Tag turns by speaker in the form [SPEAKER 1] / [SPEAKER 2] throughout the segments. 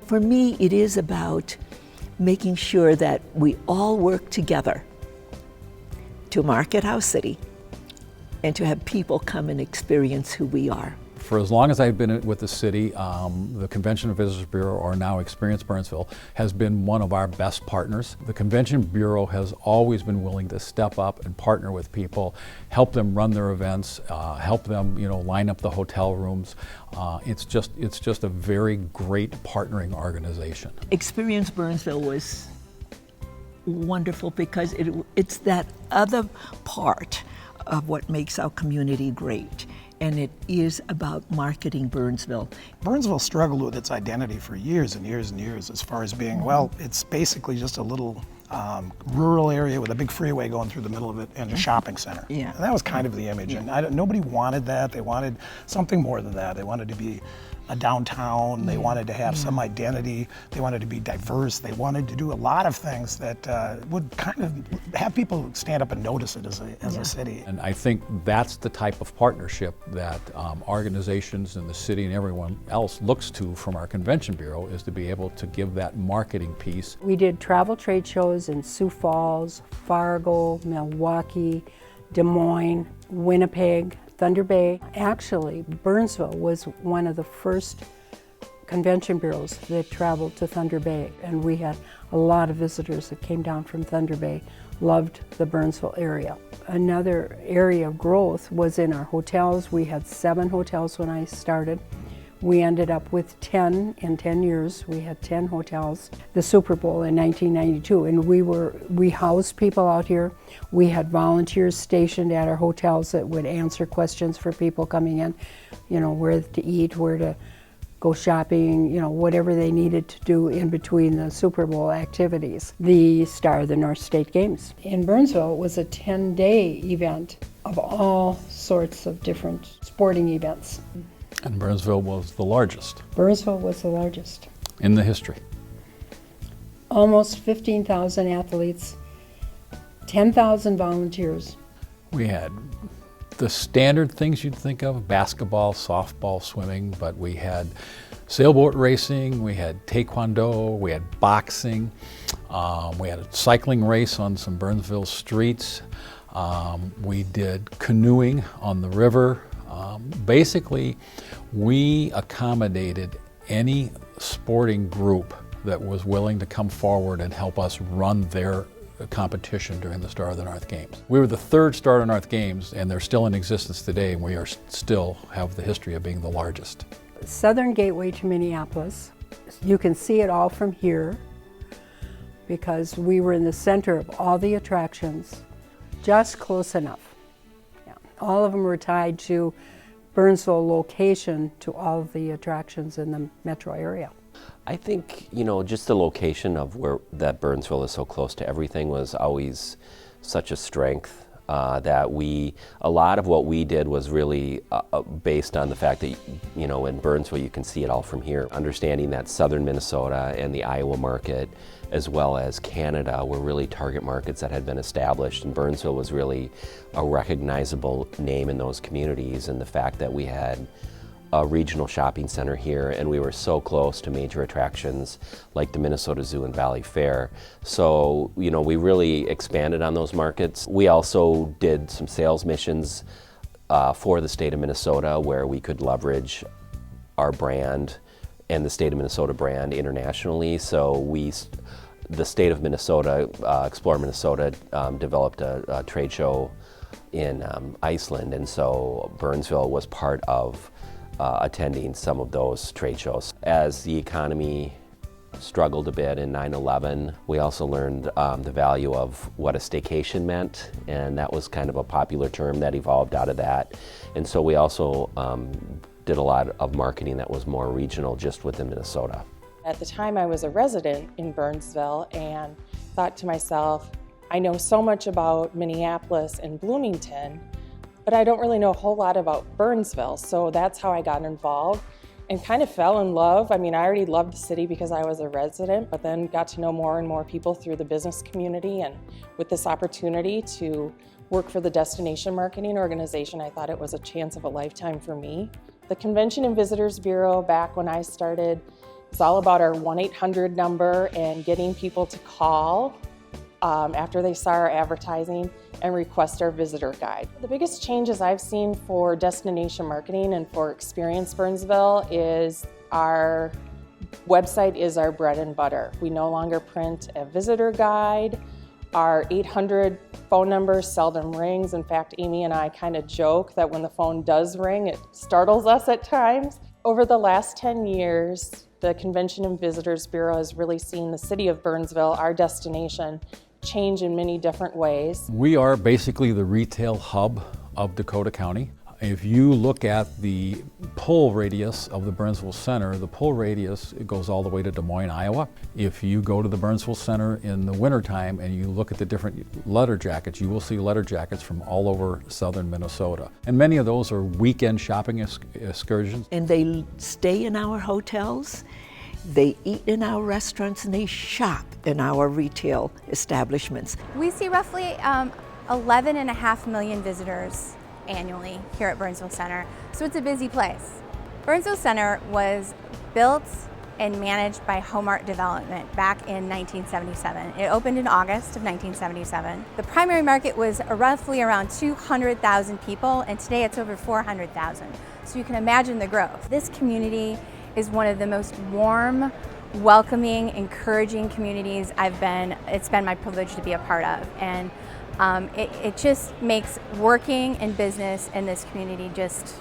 [SPEAKER 1] For me, it is about making sure that we all work together to market our city and to have people come and experience who we are.
[SPEAKER 2] For as long as I've been with the city, the Convention Visitors Bureau, or now Experience Burnsville, has been one of our best partners. The Convention Bureau has always been willing to step up and partner with people, help them run their events, help them, line up the hotel rooms. It's just a very great partnering organization.
[SPEAKER 1] Experience Burnsville was wonderful because it's that other part of what makes our community great. And it is about marketing Burnsville.
[SPEAKER 3] Burnsville struggled with its identity for years and years and years as far as being, it's basically just a little rural area with a big freeway going through the middle of it and a shopping center.
[SPEAKER 1] Yeah.
[SPEAKER 3] And that was kind of the image.
[SPEAKER 1] Yeah.
[SPEAKER 3] And nobody wanted that. They wanted something more than that. They wanted to be a downtown. They wanted to have some identity. They wanted to be diverse. They wanted to do a lot of things that would kind of have people stand up and notice it as a city.
[SPEAKER 2] And I think that's the type of partnership that organizations in the city and everyone else looks to from our Convention Bureau, is to be able to give that marketing piece.
[SPEAKER 4] We did travel trade shows in Sioux Falls, Fargo, Milwaukee, Des Moines, Winnipeg, Thunder Bay. Actually, Burnsville was one of the first convention bureaus that traveled to Thunder Bay, and we had a lot of visitors that came down from Thunder Bay, loved the Burnsville area. Another area of growth was in our hotels. We had 7 hotels when I started. We ended up with 10 in 10 years. We had 10 hotels. The Super Bowl in 1992, and we housed people out here. We had volunteers stationed at our hotels that would answer questions for people coming in, where to eat, where to go shopping, whatever they needed to do in between the Super Bowl activities. The Star of the North State Games in Burnsville was a 10-day event of all sorts of different sporting events.
[SPEAKER 2] And Burnsville was the largest.
[SPEAKER 4] Burnsville was the largest.
[SPEAKER 2] In the history.
[SPEAKER 4] Almost 15,000 athletes, 10,000 volunteers.
[SPEAKER 2] We had the standard things you'd think of: basketball, softball, swimming, but we had sailboat racing, we had taekwondo, we had boxing, we had a cycling race on some Burnsville streets, we did canoeing on the river. Basically, we accommodated any sporting group that was willing to come forward and help us run their competition during the Star of the North Games. We were the 3rd Star of the North Games, and they're still in existence today, and we are still have the history of being the largest.
[SPEAKER 4] Southern Gateway to Minneapolis. You can see it all from here because we were in the center of all the attractions, just close enough. Yeah. All of them were tied to Burnsville location to all of the attractions in the metro area.
[SPEAKER 5] I think, just the location of that Burnsville is so close to everything was always such a strength that a lot of what we did was really based on the fact that, in Burnsville you can see it all from here. Understanding that southern Minnesota and the Iowa market, as well as Canada, were really target markets that had been established, and Burnsville was really a recognizable name in those communities, and the fact that we had a regional shopping center here, and we were so close to major attractions like the Minnesota Zoo and Valley Fair. So, we really expanded on those markets. We also did some sales missions for the state of Minnesota where we could leverage our brand and the state of Minnesota brand internationally. So the state of Minnesota, Explore Minnesota, developed a trade show in Iceland, and so Burnsville was part of attending some of those trade shows. As the economy struggled a bit in 9/11, we also learned the value of what a staycation meant, and that was kind of a popular term that evolved out of that. And so we also did a lot of marketing that was more regional, just within Minnesota.
[SPEAKER 6] At the time I was a resident in Burnsville and thought to myself, I know so much about Minneapolis and Bloomington, but I don't really know a whole lot about Burnsville. So that's how I got involved and kind of fell in love. I mean, I already loved the city because I was a resident, but then got to know more and more people through the business community. And with this opportunity to work for the Destination Marketing Organization, I thought it was a chance of a lifetime for me. The Convention and Visitors Bureau, back when I started It's all about our 1-800 number and getting people to call after they saw our advertising and request our visitor guide. The biggest changes I've seen for destination marketing and for Experience Burnsville is our website is our bread and butter. We no longer print a visitor guide. Our 800 phone number seldom rings. In fact, Amy and I kind of joke that when the phone does ring, it startles us at times. Over the last 10 years, the Convention and Visitors Bureau has really seen the city of Burnsville, our destination, change in many different ways.
[SPEAKER 2] We are basically the retail hub of Dakota County. If you look at the pull radius of the Burnsville Center, the pull radius it goes all the way to Des Moines, Iowa. If you go to the Burnsville Center in the wintertime and you look at the different letter jackets, you will see letter jackets from all over southern Minnesota. And many of those are weekend shopping excursions.
[SPEAKER 1] And they stay in our hotels, they eat in our restaurants, and they shop in our retail establishments.
[SPEAKER 7] We see roughly 11.5 million visitors annually here at Burnsville Center, so it's a busy place. Burnsville Center was built and managed by Homart Development back in 1977. It opened in August of 1977. The primary market was roughly around 200,000 people, and today it's over 400,000. So you can imagine the growth. This community is one of the most warm, welcoming, encouraging communities it's been my privilege to be a part of. And it just makes working in business in this community just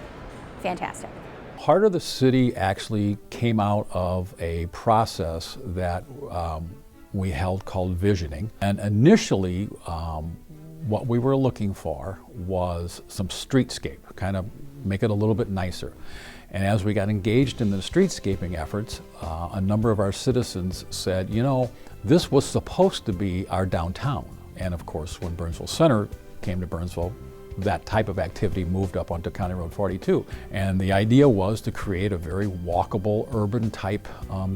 [SPEAKER 7] fantastic.
[SPEAKER 2] Heart of the City actually came out of a process that we held called visioning. And initially, what we were looking for was some streetscape, kind of make it a little bit nicer. And as we got engaged in the streetscaping efforts, a number of our citizens said, you know, this was supposed to be our downtown. And of course, when Burnsville Center came to Burnsville, that type of activity moved up onto County Road 42. And the idea was to create a very walkable, urban type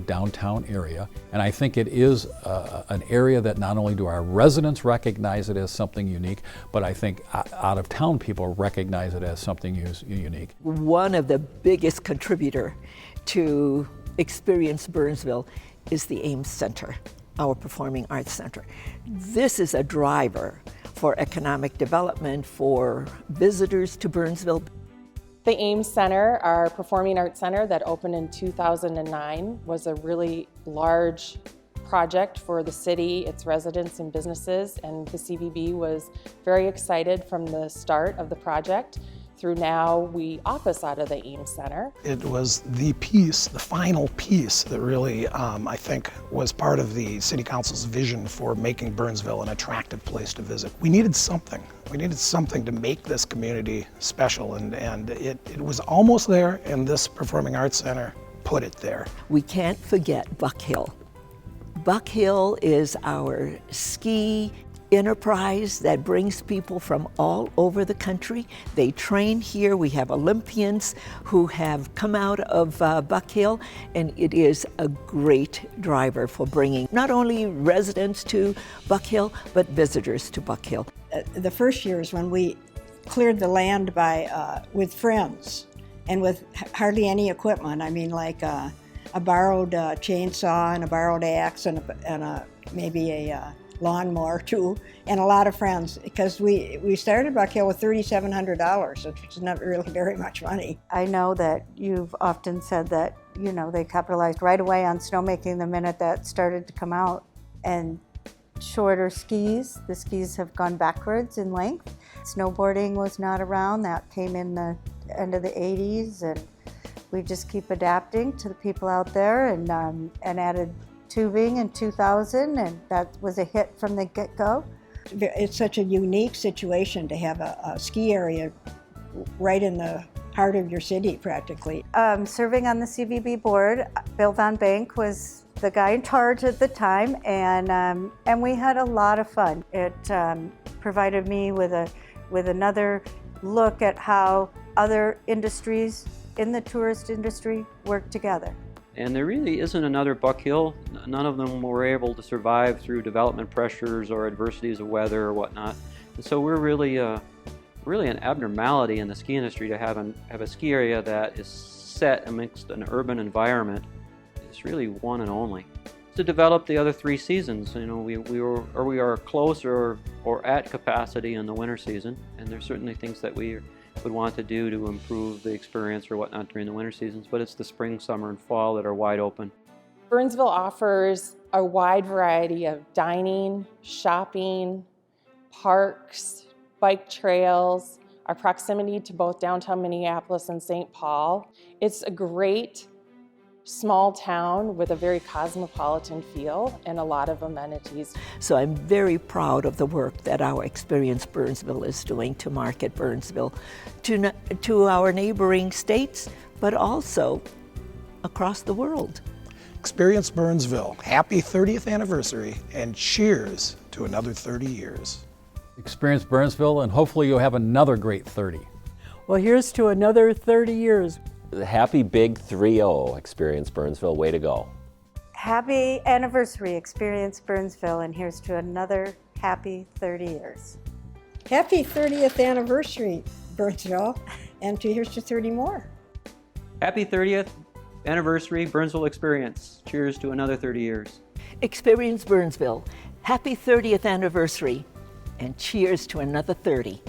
[SPEAKER 2] downtown area. And I think it is an area that not only do our residents recognize it as something unique, but I think out of town people recognize it as something unique.
[SPEAKER 1] One of the biggest contributor to Experience Burnsville is the Ames Center, our Performing Arts Center. This is a driver for economic development, for visitors to Burnsville.
[SPEAKER 6] The Ames Center, our Performing Arts Center that opened in 2009, was a really large project for the city, its residents and businesses, and the CVB was very excited from the start of the project through now we office out of the Ames Center.
[SPEAKER 3] It was the piece, the final piece that really, I think, was part of the City Council's vision for making Burnsville an attractive place to visit. We needed something. We needed something to make this community special, and it was almost there, and this Performing Arts Center put it there.
[SPEAKER 1] We can't forget Buck Hill. Buck Hill is our ski enterprise that brings people from all over the country. They train here. We have Olympians who have come out of Buck Hill, and it is a great driver for bringing not only residents to Buck Hill, but visitors to Buck Hill.
[SPEAKER 8] The first years when we cleared the land with friends and with hardly any equipment. I mean, like a borrowed chainsaw and a borrowed axe and maybe a lawnmower too, and a lot of friends, because we started Buck Hill with $3,700, which is not really very much money.
[SPEAKER 9] I know that you've often said that, you know, they capitalized right away on snowmaking the minute that started to come out, and shorter skis, the skis have gone backwards in length. Snowboarding was not around, that came in the end of the 80s, and we just keep adapting to the people out there, and added tubing in 2000, and that was a hit from the get-go.
[SPEAKER 8] It's such a unique situation to have a ski area right in the heart of your city, practically.
[SPEAKER 9] Serving on the CVB board, Bill Van Bank was the guy in charge at the time, and we had a lot of fun. It provided me with another look at how other industries in the tourist industry work together.
[SPEAKER 10] And there really isn't another Buck Hill. None of them were able to survive through development pressures or adversities of weather or whatnot. And so we're really an abnormality in the ski industry to have a ski area that is set amongst an urban environment. is really one and only. To develop the other 3 seasons, you know, we are close or at capacity in the winter season, and there's certainly things that we would want to do to improve the experience or whatnot during the winter seasons, but it's the spring, summer, and fall that are wide open.
[SPEAKER 6] Burnsville offers a wide variety of dining, shopping, parks, bike trails, our proximity to both downtown Minneapolis and St. Paul. It's a great small town with a very cosmopolitan feel and a lot of amenities.
[SPEAKER 1] So I'm very proud of the work that our Experience Burnsville is doing to market Burnsville to our neighboring states, but also across the world.
[SPEAKER 3] Experience Burnsville, happy 30th anniversary, and cheers to another 30 years.
[SPEAKER 2] Experience Burnsville, and hopefully you'll have another great 30.
[SPEAKER 4] Well, here's to another 30 years.
[SPEAKER 5] The happy big 3-0, Experience Burnsville, way to go.
[SPEAKER 9] Happy anniversary, Experience Burnsville, and here's to another happy 30 years.
[SPEAKER 8] Happy 30th anniversary, Burnsville, and here's to 30 more.
[SPEAKER 10] Happy 30th anniversary, Burnsville Experience. Cheers to another 30 years.
[SPEAKER 1] Experience Burnsville, happy 30th anniversary, and cheers to another 30.